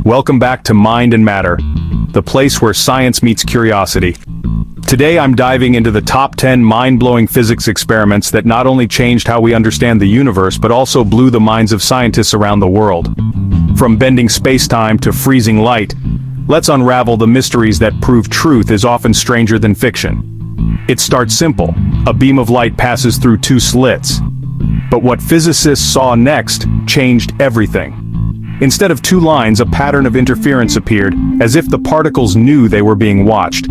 Welcome back to Mind and Matter, the place where science meets curiosity. Today I'm diving into the top 10 mind-blowing physics experiments that not only changed how we understand the universe but also blew the minds of scientists around the world. From bending space-time to freezing light, let's unravel the mysteries that prove truth is often stranger than fiction. It starts simple. A beam of light passes through two slits. But what physicists saw next changed everything. Instead of two lines, a pattern of interference appeared, as if the particles knew they were being watched.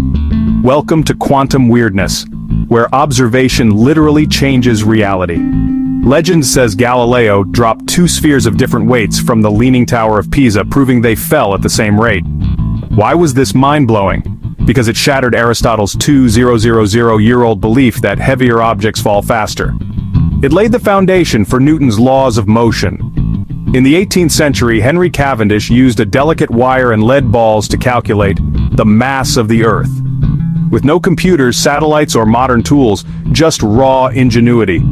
Welcome to quantum weirdness, where observation literally changes reality. Legend says Galileo dropped two spheres of different weights from the Leaning Tower of Pisa, proving they fell at the same rate. Why was this mind-blowing? Because it shattered Aristotle's 2,000-year-old belief that heavier objects fall faster. It laid the foundation for Newton's laws of motion. In the 18th century, Henry Cavendish used a delicate wire and lead balls to calculate the mass of the Earth. With no computers, satellites, or modern tools, just raw ingenuity.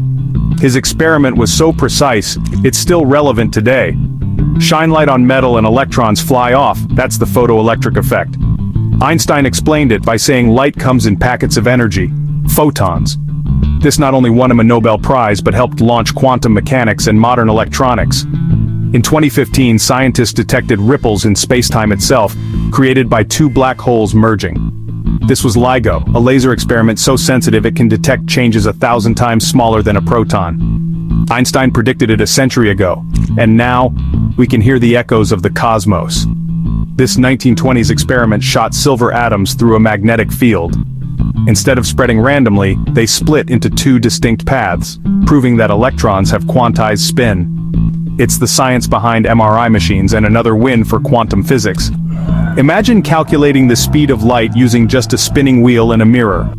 His experiment was so precise, it's still relevant today. Shine light on metal and electrons fly off, that's the photoelectric effect. Einstein explained it by saying light comes in packets of energy, photons. This not only won him a Nobel Prize but helped launch quantum mechanics and modern electronics. In 2015, scientists detected ripples in spacetime itself, created by two black holes merging. This was LIGO, a laser experiment so sensitive it can detect changes 1,000 times smaller than a proton. Einstein predicted it a century ago, and now, we can hear the echoes of the cosmos. This 1920s experiment shot silver atoms through a magnetic field. Instead of spreading randomly, they split into two distinct paths, proving that electrons have quantized spin. It's the science behind MRI machines and another win for quantum physics. Imagine calculating the speed of light using just a spinning wheel and a mirror.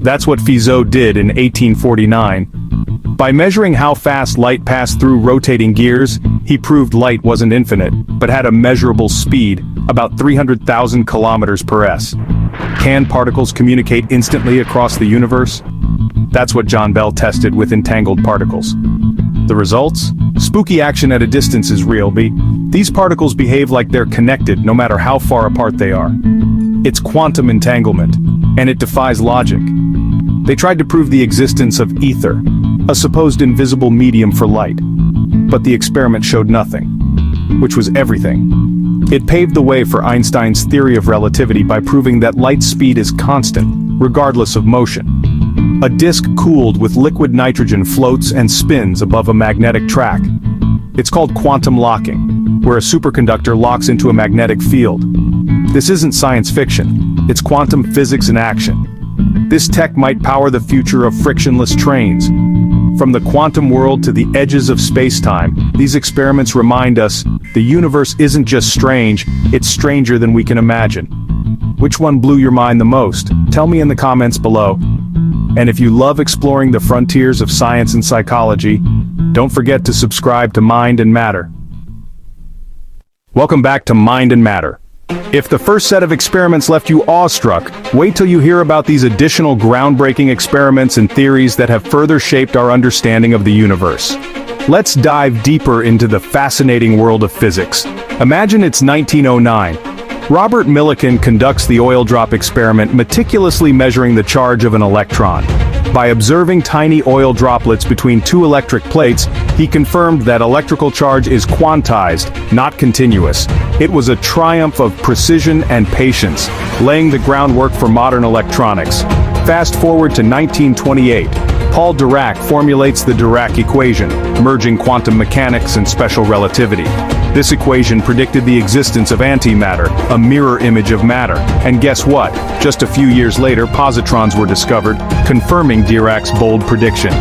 That's what Fizeau did in 1849. By measuring how fast light passed through rotating gears, he proved light wasn't infinite, but had a measurable speed, about 300,000 kilometers per s. Can particles communicate instantly across the universe? That's what John Bell tested with entangled particles. The results? Spooky action at a distance is real, B. These particles behave like they're connected no matter how far apart they are. It's quantum entanglement, and it defies logic. They tried to prove the existence of ether, a supposed invisible medium for light. But the experiment showed nothing, which was everything. It paved the way for Einstein's theory of relativity by proving that light speed is constant, regardless of motion. A disk cooled with liquid nitrogen floats and spins above a magnetic track. It's called quantum locking, where a superconductor locks into a magnetic field. This isn't science fiction, it's quantum physics in action. This tech might power the future of frictionless trains. From the quantum world to the edges of space-time, these experiments remind us the universe isn't just strange, it's stranger than we can imagine. Which one blew your mind the most? Tell me in the comments below. And if you love exploring the frontiers of science and psychology, don't forget to subscribe to Mind and Matter. Welcome back to Mind and Matter. If the first set of experiments left you awestruck, wait till you hear about these additional groundbreaking experiments and theories that have further shaped our understanding of the universe. Let's dive deeper into the fascinating world of physics. Imagine it's 1909. Robert Millikan conducts the oil drop experiment, meticulously measuring the charge of an electron. By observing tiny oil droplets between two electric plates, he confirmed that electrical charge is quantized, not continuous. It was a triumph of precision and patience, laying the groundwork for modern electronics. Fast forward to 1928. Paul Dirac formulates the Dirac equation, merging quantum mechanics and special relativity. This equation predicted the existence of antimatter, a mirror image of matter. And guess what? Just a few years later, positrons were discovered, confirming Dirac's bold prediction.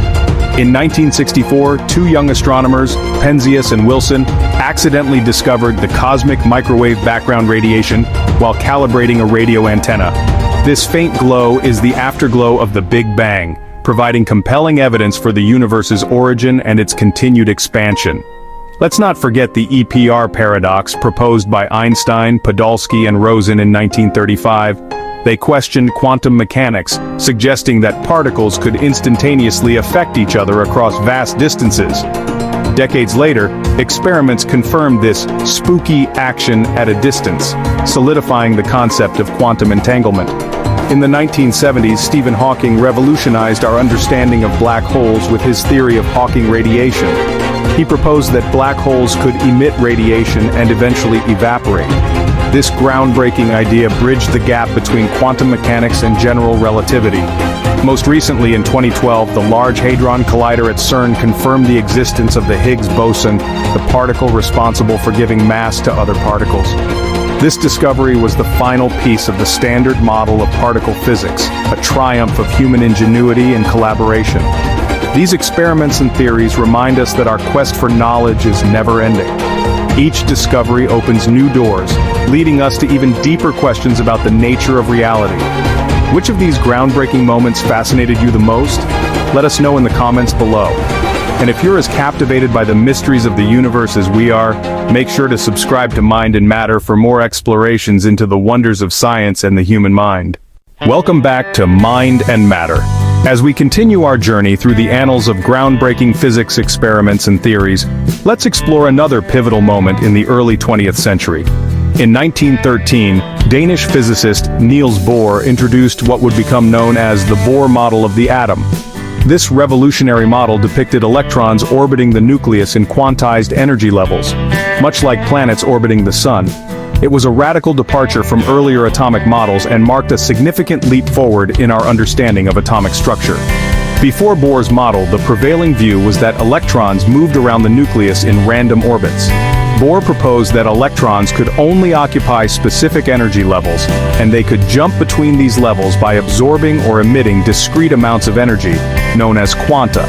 In 1964, two young astronomers, Penzias and Wilson, accidentally discovered the cosmic microwave background radiation while calibrating a radio antenna. This faint glow is the afterglow of the Big Bang, providing compelling evidence for the universe's origin and its continued expansion. Let's not forget the EPR paradox proposed by Einstein, Podolsky, and Rosen in 1935. They questioned quantum mechanics, suggesting that particles could instantaneously affect each other across vast distances. Decades later, experiments confirmed this spooky action at a distance, solidifying the concept of quantum entanglement. In the 1970s, Stephen Hawking revolutionized our understanding of black holes with his theory of Hawking radiation. He proposed that black holes could emit radiation and eventually evaporate. This groundbreaking idea bridged the gap between quantum mechanics and general relativity. Most recently, in 2012, the Large Hadron Collider at CERN confirmed the existence of the Higgs boson, the particle responsible for giving mass to other particles. This discovery was the final piece of the standard model of particle physics, a triumph of human ingenuity and collaboration. These experiments and theories remind us that our quest for knowledge is never-ending. Each discovery opens new doors, leading us to even deeper questions about the nature of reality. Which of these groundbreaking moments fascinated you the most? Let us know in the comments below. And if you're as captivated by the mysteries of the universe as we are, make sure to subscribe to Mind and Matter for more explorations into the wonders of science and the human mind. Welcome back to Mind and Matter. As we continue our journey through the annals of groundbreaking physics experiments and theories, let's explore another pivotal moment in the early 20th century. In 1913, Danish physicist Niels Bohr introduced what would become known as the Bohr model of the atom. This revolutionary model depicted electrons orbiting the nucleus in quantized energy levels, much like planets orbiting the sun. It was a radical departure from earlier atomic models and marked a significant leap forward in our understanding of atomic structure. Before Bohr's model, the prevailing view was that electrons moved around the nucleus in random orbits. Bohr proposed that electrons could only occupy specific energy levels, and they could jump between these levels by absorbing or emitting discrete amounts of energy, known as quanta.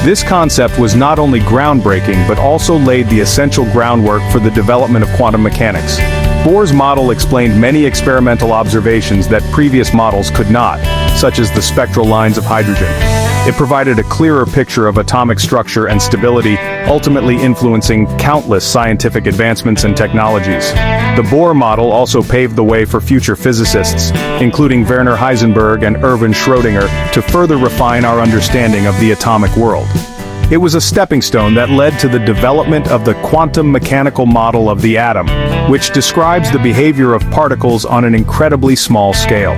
This concept was not only groundbreaking but also laid the essential groundwork for the development of quantum mechanics. Bohr's model explained many experimental observations that previous models could not, such as the spectral lines of hydrogen. It provided a clearer picture of atomic structure and stability, ultimately influencing countless scientific advancements and technologies. The Bohr model also paved the way for future physicists, including Werner Heisenberg and Erwin Schrödinger, to further refine our understanding of the atomic world. It was a stepping stone that led to the development of the quantum mechanical model of the atom, which describes the behavior of particles on an incredibly small scale.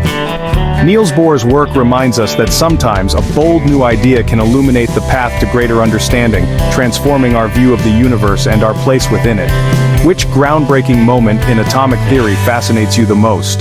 Niels Bohr's work reminds us that sometimes a bold new idea can illuminate the path to greater understanding, transforming our view of the universe and our place within it. Which groundbreaking moment in atomic theory fascinates you the most?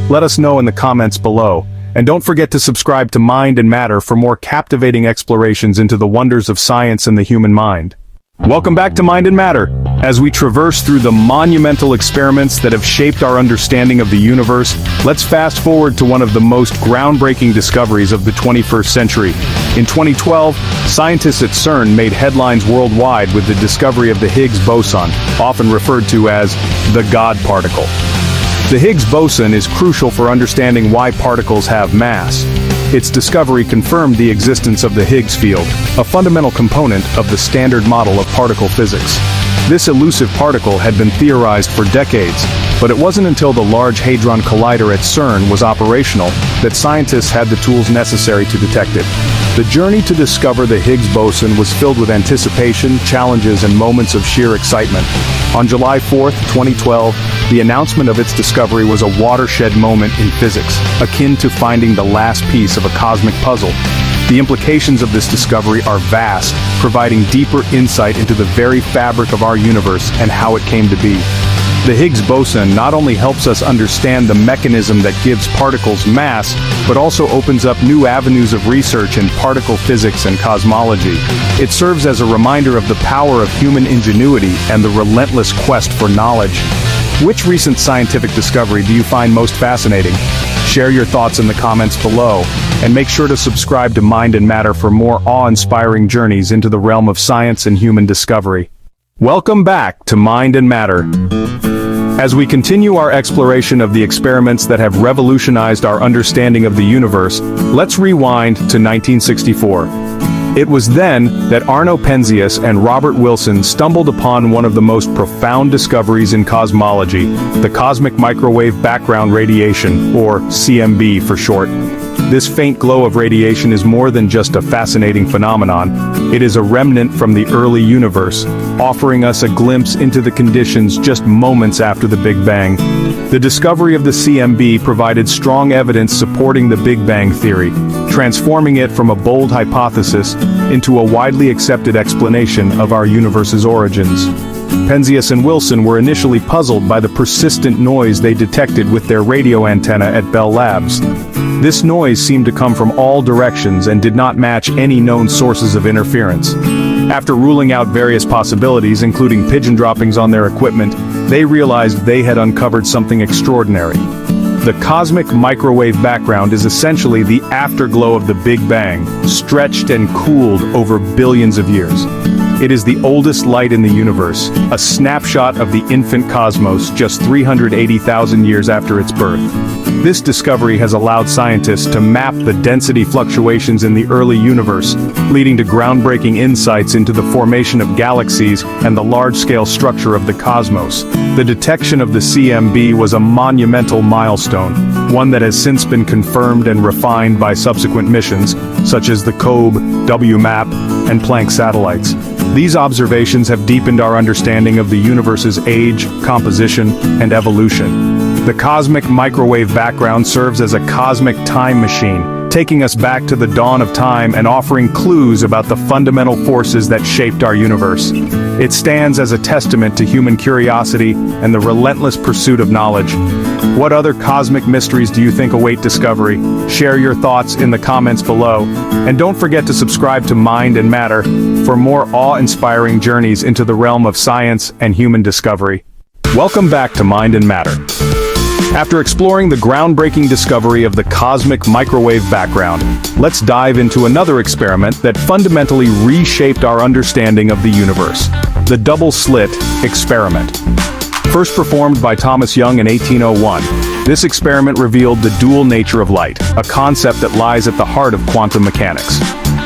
Let us know in the comments below. And don't forget to subscribe to Mind and Matter for more captivating explorations into the wonders of science and the human mind. Welcome back to Mind and Matter. As we traverse through the monumental experiments that have shaped our understanding of the universe, let's fast forward to one of the most groundbreaking discoveries of the 21st century. In 2012, scientists at CERN made headlines worldwide with the discovery of the Higgs boson, often referred to as the God particle. The Higgs boson is crucial for understanding why particles have mass. Its discovery confirmed the existence of the Higgs field, a fundamental component of the standard model of particle physics. This elusive particle had been theorized for decades, but it wasn't until the Large Hadron Collider at CERN was operational that scientists had the tools necessary to detect it. The journey to discover the Higgs boson was filled with anticipation, challenges, and moments of sheer excitement. On July 4, 2012, the announcement of its discovery was a watershed moment in physics, akin to finding the last piece of a cosmic puzzle. The implications of this discovery are vast, providing deeper insight into the very fabric of our universe and how it came to be. The Higgs boson not only helps us understand the mechanism that gives particles mass, but also opens up new avenues of research in particle physics and cosmology. It serves as a reminder of the power of human ingenuity and the relentless quest for knowledge. Which recent scientific discovery do you find most fascinating? Share your thoughts in the comments below, and make sure to subscribe to Mind and Matter for more awe-inspiring journeys into the realm of science and human discovery. Welcome back to Mind and Matter. As we continue our exploration of the experiments that have revolutionized our understanding of the universe, let's rewind to 1964. It was then that Arno Penzias and Robert Wilson stumbled upon one of the most profound discoveries in cosmology, the cosmic microwave background radiation, or CMB for short. This faint glow of radiation is more than just a fascinating phenomenon. It is a remnant from the early universe, offering us a glimpse into the conditions just moments after the Big Bang. The discovery of the CMB provided strong evidence supporting the Big Bang theory, transforming it from a bold hypothesis into a widely accepted explanation of our universe's origins. Penzias and Wilson were initially puzzled by the persistent noise they detected with their radio antenna at Bell Labs. This noise seemed to come from all directions and did not match any known sources of interference. After ruling out various possibilities, including pigeon droppings on their equipment, they realized they had uncovered something extraordinary. The cosmic microwave background is essentially the afterglow of the Big Bang, stretched and cooled over billions of years. It is the oldest light in the universe, a snapshot of the infant cosmos just 380,000 years after its birth. This discovery has allowed scientists to map the density fluctuations in the early universe, leading to groundbreaking insights into the formation of galaxies and the large-scale structure of the cosmos. The detection of the CMB was a monumental milestone, one that has since been confirmed and refined by subsequent missions, such as the COBE, WMAP, and Planck satellites. These observations have deepened our understanding of the universe's age, composition, and evolution. The cosmic microwave background serves as a cosmic time machine, taking us back to the dawn of time and offering clues about the fundamental forces that shaped our universe. It stands as a testament to human curiosity and the relentless pursuit of knowledge. What other cosmic mysteries do you think await discovery? Share your thoughts in the comments below. And don't forget to subscribe to Mind and Matter for more awe-inspiring journeys into the realm of science and human discovery. Welcome back to Mind and Matter. After exploring the groundbreaking discovery of the cosmic microwave background, let's dive into another experiment that fundamentally reshaped our understanding of the universe: the double-slit experiment. First performed by Thomas Young in 1801, this experiment revealed the dual nature of light, a concept that lies at the heart of quantum mechanics.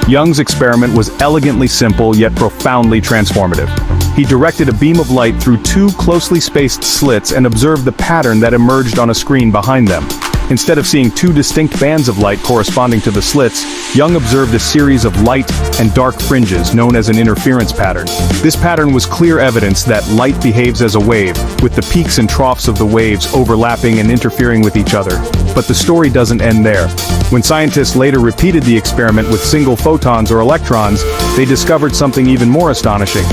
Young's experiment was elegantly simple yet profoundly transformative. He directed a beam of light through two closely spaced slits and observed the pattern that emerged on a screen behind them. Instead of seeing two distinct bands of light corresponding to the slits, Young observed a series of light and dark fringes known as an interference pattern. This pattern was clear evidence that light behaves as a wave, with the peaks and troughs of the waves overlapping and interfering with each other. But the story doesn't end there. When scientists later repeated the experiment with single photons or electrons, they discovered something even more astonishing.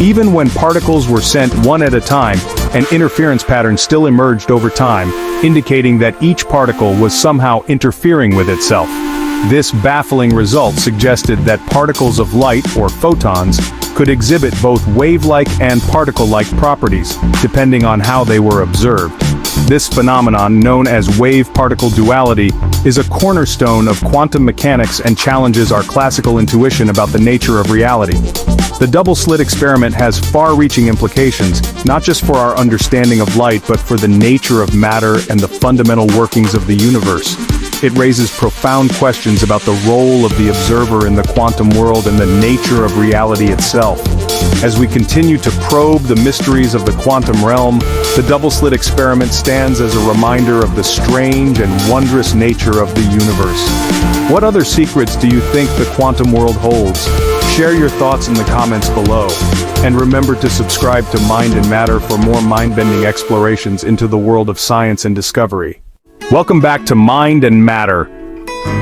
Even when particles were sent one at a time, an interference pattern still emerged over time, indicating that each particle was somehow interfering with itself. This baffling result suggested that particles of light, or photons, could exhibit both wave-like and particle-like properties, depending on how they were observed. This phenomenon, known as wave-particle duality, is a cornerstone of quantum mechanics and challenges our classical intuition about the nature of reality. The double-slit experiment has far-reaching implications, not just for our understanding of light but for the nature of matter and the fundamental workings of the universe. It raises profound questions about the role of the observer in the quantum world and the nature of reality itself. As we continue to probe the mysteries of the quantum realm, the double-slit experiment stands as a reminder of the strange and wondrous nature of the universe. What other secrets do you think the quantum world holds? Share your thoughts in the comments below. And remember to subscribe to Mind and Matter for more mind-bending explorations into the world of science and discovery. Welcome back to Mind and Matter.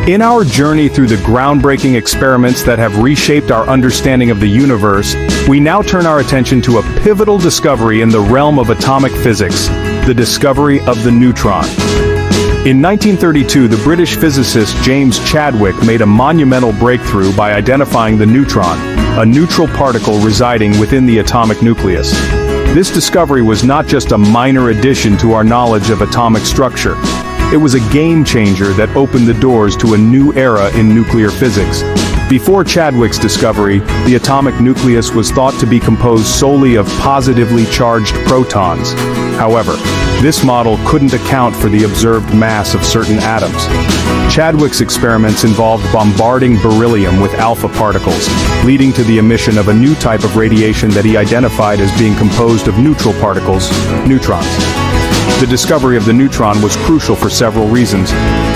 In our journey through the groundbreaking experiments that have reshaped our understanding of the universe, we now turn our attention to a pivotal discovery in the realm of atomic physics: the discovery of the neutron. In 1932, the British physicist James Chadwick made a monumental breakthrough by identifying the neutron, a neutral particle residing within the atomic nucleus. This discovery was not just a minor addition to our knowledge of atomic structure. It was a game-changer that opened the doors to a new era in nuclear physics. Before Chadwick's discovery, the atomic nucleus was thought to be composed solely of positively charged protons. However, this model couldn't account for the observed mass of certain atoms. Chadwick's experiments involved bombarding beryllium with alpha particles, leading to the emission of a new type of radiation that he identified as being composed of neutral particles, neutrons. The discovery of the neutron was crucial for several reasons.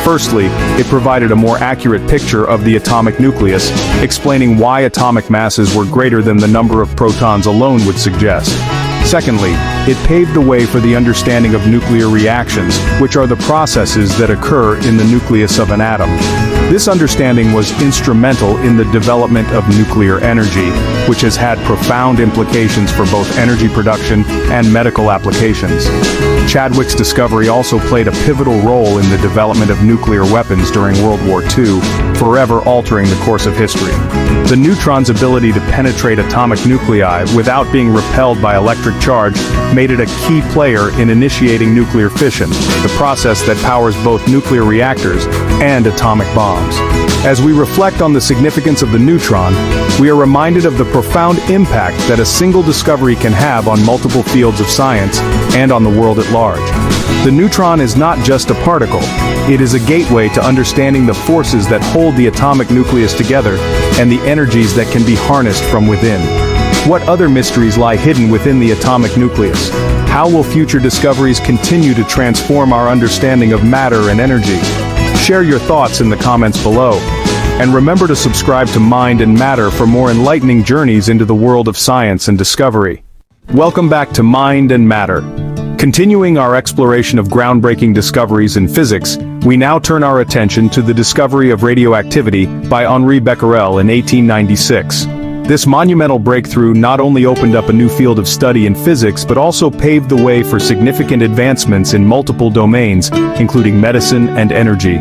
Firstly, it provided a more accurate picture of the atomic nucleus, explaining why atomic masses were greater than the number of protons alone would suggest. Secondly, it paved the way for the understanding of nuclear reactions, which are the processes that occur in the nucleus of an atom. This understanding was instrumental in the development of nuclear energy, which has had profound implications for both energy production and medical applications. Chadwick's discovery also played a pivotal role in the development of nuclear weapons during World War II, forever altering the course of history. The neutron's ability to penetrate atomic nuclei without being repelled by electric charge made it a key player in initiating nuclear fission, the process that powers both nuclear reactors and atomic bombs. As we reflect on the significance of the neutron, we are reminded of the profound impact that a single discovery can have on multiple fields of science and on the world at large. The neutron is not just a particle, it is a gateway to understanding the forces that hold the atomic nucleus together and the energies that can be harnessed from within. What other mysteries lie hidden within the atomic nucleus? How will future discoveries continue to transform our understanding of matter and energy? Share your thoughts in the comments below. And remember to subscribe to Mind and Matter for more enlightening journeys into the world of science and discovery. Welcome back to Mind and Matter. Continuing our exploration of groundbreaking discoveries in physics, we now turn our attention to the discovery of radioactivity by Henri Becquerel in 1896. This monumental breakthrough not only opened up a new field of study in physics but also paved the way for significant advancements in multiple domains, including medicine and energy.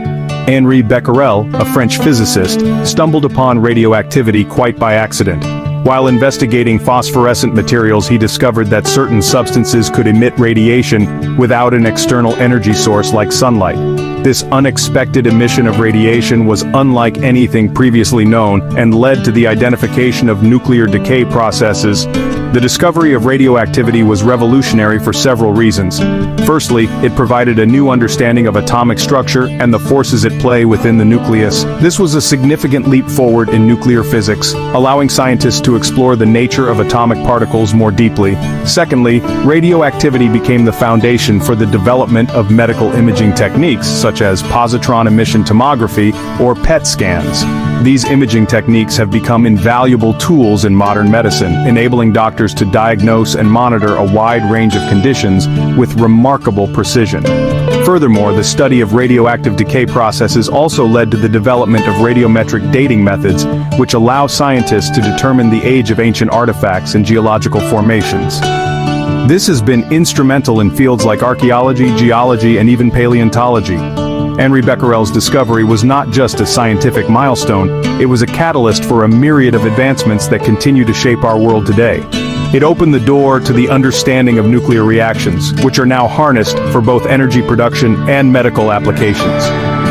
Henri Becquerel, a French physicist, stumbled upon radioactivity quite by accident. While investigating phosphorescent materials, he discovered that certain substances could emit radiation without an external energy source like sunlight. This unexpected emission of radiation was unlike anything previously known and led to the identification of nuclear decay processes. The discovery of radioactivity was revolutionary for several reasons. Firstly, it provided a new understanding of atomic structure and the forces at play within the nucleus. This was a significant leap forward in nuclear physics, allowing scientists to explore the nature of atomic particles more deeply. Secondly, radioactivity became the foundation for the development of medical imaging techniques such as positron emission tomography or PET scans. These imaging techniques have become invaluable tools in modern medicine, enabling doctors to diagnose and monitor a wide range of conditions with remarkable precision. Furthermore, the study of radioactive decay processes also led to the development of radiometric dating methods, which allow scientists to determine the age of ancient artifacts and geological formations. This has been instrumental in fields like archaeology, geology, and even paleontology. Henri Becquerel's discovery was not just a scientific milestone, it was a catalyst for a myriad of advancements that continue to shape our world today. It opened the door to the understanding of nuclear reactions, which are now harnessed for both energy production and medical applications.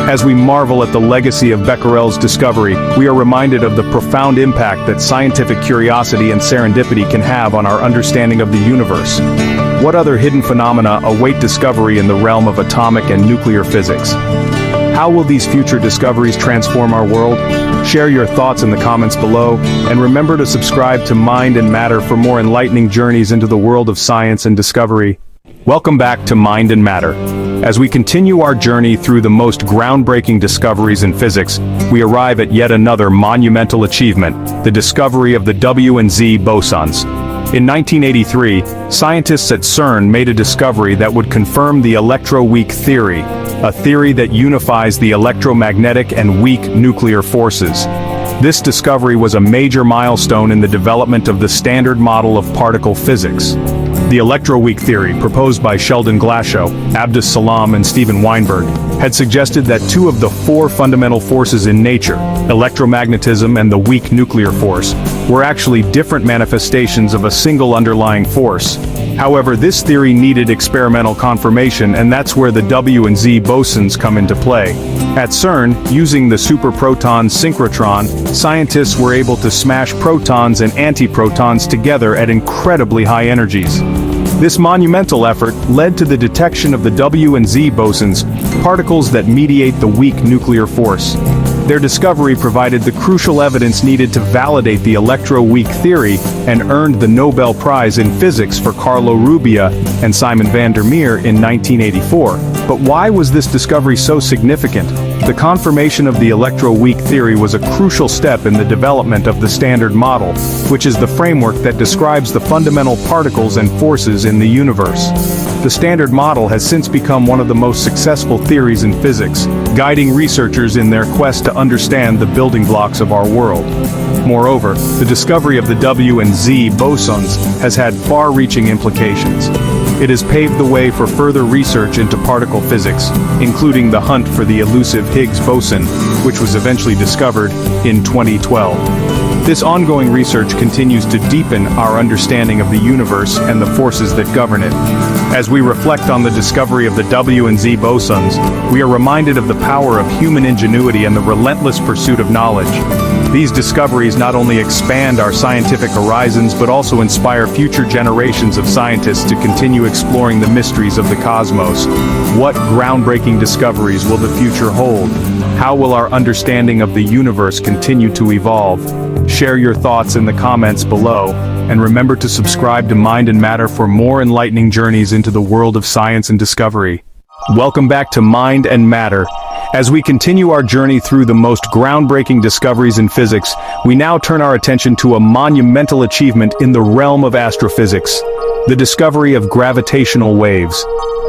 As we marvel at the legacy of Becquerel's discovery, we are reminded of the profound impact that scientific curiosity and serendipity can have on our understanding of the universe. What other hidden phenomena await discovery in the realm of atomic and nuclear physics? How will these future discoveries transform our world? Share your thoughts in the comments below, and remember to subscribe to Mind and Matter for more enlightening journeys into the world of science and discovery. Welcome back to Mind and Matter. As we continue our journey through the most groundbreaking discoveries in physics, we arrive at yet another monumental achievement, the discovery of the W and Z Bosons. In 1983, scientists at CERN made a discovery that would confirm the electroweak theory, a theory that unifies the electromagnetic and weak nuclear forces. This discovery was a major milestone in the development of the standard model of particle physics. The electroweak theory, proposed by Sheldon Glashow, Abdus Salam, and Steven Weinberg, had suggested that two of the four fundamental forces in nature, electromagnetism and the weak nuclear force, were actually different manifestations of a single underlying force. However, this theory needed experimental confirmation, and that's where the W and Z bosons come into play. At CERN, using the superproton synchrotron, scientists were able to smash protons and antiprotons together at incredibly high energies. This monumental effort led to the detection of the W and Z bosons, particles that mediate the weak nuclear force. Their discovery provided the crucial evidence needed to validate the electroweak theory and earned the Nobel Prize in Physics for Carlo Rubbia and Simon van der Meer in 1984. But why was this discovery so significant? The confirmation of the electroweak theory was a crucial step in the development of the Standard Model, which is the framework that describes the fundamental particles and forces in the universe. The Standard Model has since become one of the most successful theories in physics, guiding researchers in their quest to understand the building blocks of our world. Moreover, the discovery of the W and Z Bosons has had far-reaching implications. It has paved the way for further research into particle physics, including the hunt for the elusive Higgs boson, which was eventually discovered in 2012. This ongoing research continues to deepen our understanding of the universe and the forces that govern it. As we reflect on the discovery of the W and Z bosons, we are reminded of the power of human ingenuity and the relentless pursuit of knowledge. These discoveries not only expand our scientific horizons but also inspire future generations of scientists to continue exploring the mysteries of the cosmos. What groundbreaking discoveries will the future hold? How will our understanding of the universe continue to evolve? Share your thoughts in the comments below, and remember to subscribe to Mind and Matter for more enlightening journeys into the world of science and discovery. Welcome back to Mind and Matter. As we continue our journey through the most groundbreaking discoveries in physics, we now turn our attention to a monumental achievement in the realm of astrophysics: the discovery of gravitational waves.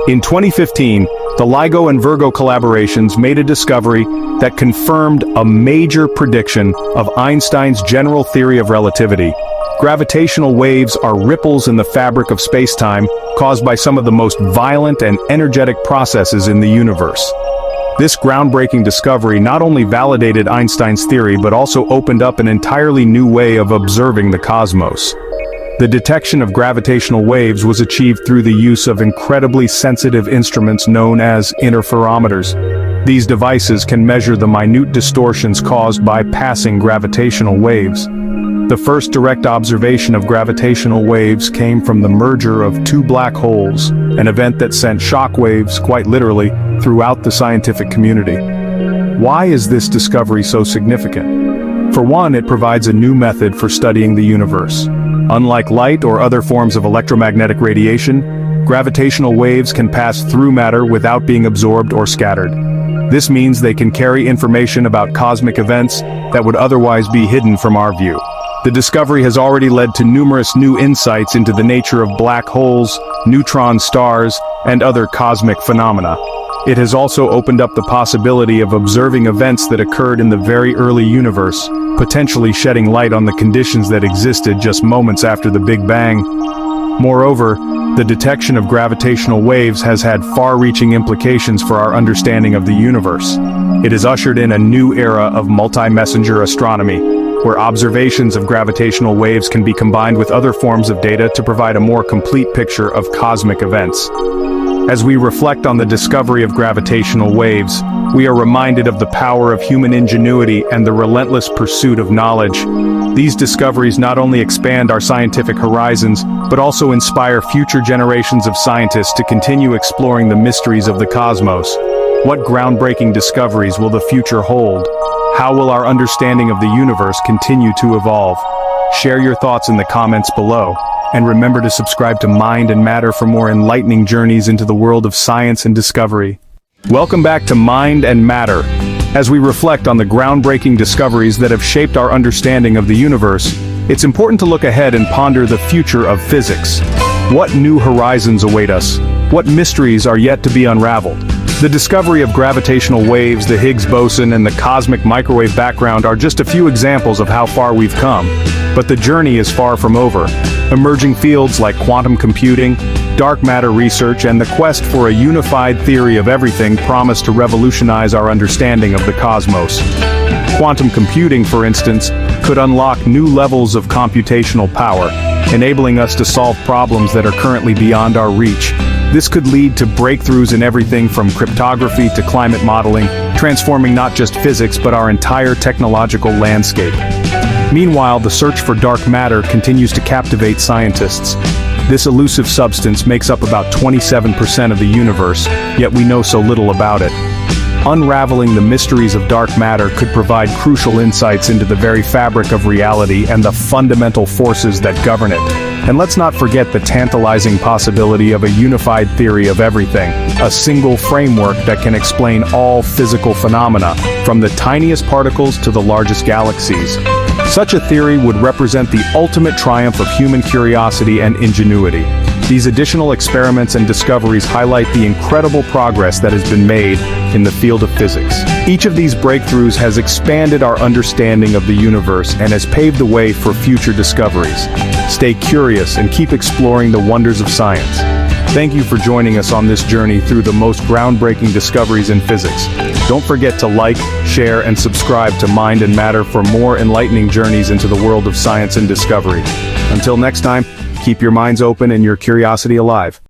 In 2015, the LIGO and Virgo collaborations made a discovery that confirmed a major prediction of Einstein's general theory of relativity. Gravitational waves are ripples in the fabric of space-time caused by some of the most violent and energetic processes in the universe. This groundbreaking discovery not only validated Einstein's theory but also opened up an entirely new way of observing the cosmos. The detection of gravitational waves was achieved through the use of incredibly sensitive instruments known as interferometers. These devices can measure the minute distortions caused by passing gravitational waves. The first direct observation of gravitational waves came from the merger of two black holes, an event that sent shockwaves, quite literally, throughout the scientific community. Why is this discovery so significant? For one, it provides a new method for studying the universe. Unlike light or other forms of electromagnetic radiation, gravitational waves can pass through matter without being absorbed or scattered. This means they can carry information about cosmic events that would otherwise be hidden from our view. The discovery has already led to numerous new insights into the nature of black holes, neutron stars, and other cosmic phenomena. It has also opened up the possibility of observing events that occurred in the very early universe, potentially shedding light on the conditions that existed just moments after the Big Bang. Moreover, the detection of gravitational waves has had far-reaching implications for our understanding of the universe. It has ushered in a new era of multi-messenger astronomy, where observations of gravitational waves can be combined with other forms of data to provide a more complete picture of cosmic events. As we reflect on the discovery of gravitational waves, we are reminded of the power of human ingenuity and the relentless pursuit of knowledge. These discoveries not only expand our scientific horizons, but also inspire future generations of scientists to continue exploring the mysteries of the cosmos. What groundbreaking discoveries will the future hold? How will our understanding of the universe continue to evolve? Share your thoughts in the comments below. And remember to subscribe to Mind and Matter for more enlightening journeys into the world of science and discovery. Welcome back to Mind and Matter. As we reflect on the groundbreaking discoveries that have shaped our understanding of the universe, it's important to look ahead and ponder the future of physics. What new horizons await us? What mysteries are yet to be unraveled? The discovery of gravitational waves, the Higgs boson, and the cosmic microwave background are just a few examples of how far we've come. But the journey is far from over. Emerging fields like quantum computing, dark matter research, and the quest for a unified theory of everything promise to revolutionize our understanding of the cosmos. Quantum computing, for instance, could unlock new levels of computational power, enabling us to solve problems that are currently beyond our reach. This could lead to breakthroughs in everything from cryptography to climate modeling, transforming not just physics but our entire technological landscape. Meanwhile, the search for dark matter continues to captivate scientists. This elusive substance makes up about 27% of the universe, yet we know so little about it. Unraveling the mysteries of dark matter could provide crucial insights into the very fabric of reality and the fundamental forces that govern it. And let's not forget the tantalizing possibility of a unified theory of everything, a single framework that can explain all physical phenomena, from the tiniest particles to the largest galaxies. Such a theory would represent the ultimate triumph of human curiosity and ingenuity. These additional experiments and discoveries highlight the incredible progress that has been made in the field of physics. Each of these breakthroughs has expanded our understanding of the universe and has paved the way for future discoveries. Stay curious and keep exploring the wonders of science. Thank you for joining us on this journey through the most groundbreaking discoveries in physics. Don't forget to like, share, and subscribe to Mind and Matter for more enlightening journeys into the world of science and discovery. Until next time, keep your minds open and your curiosity alive.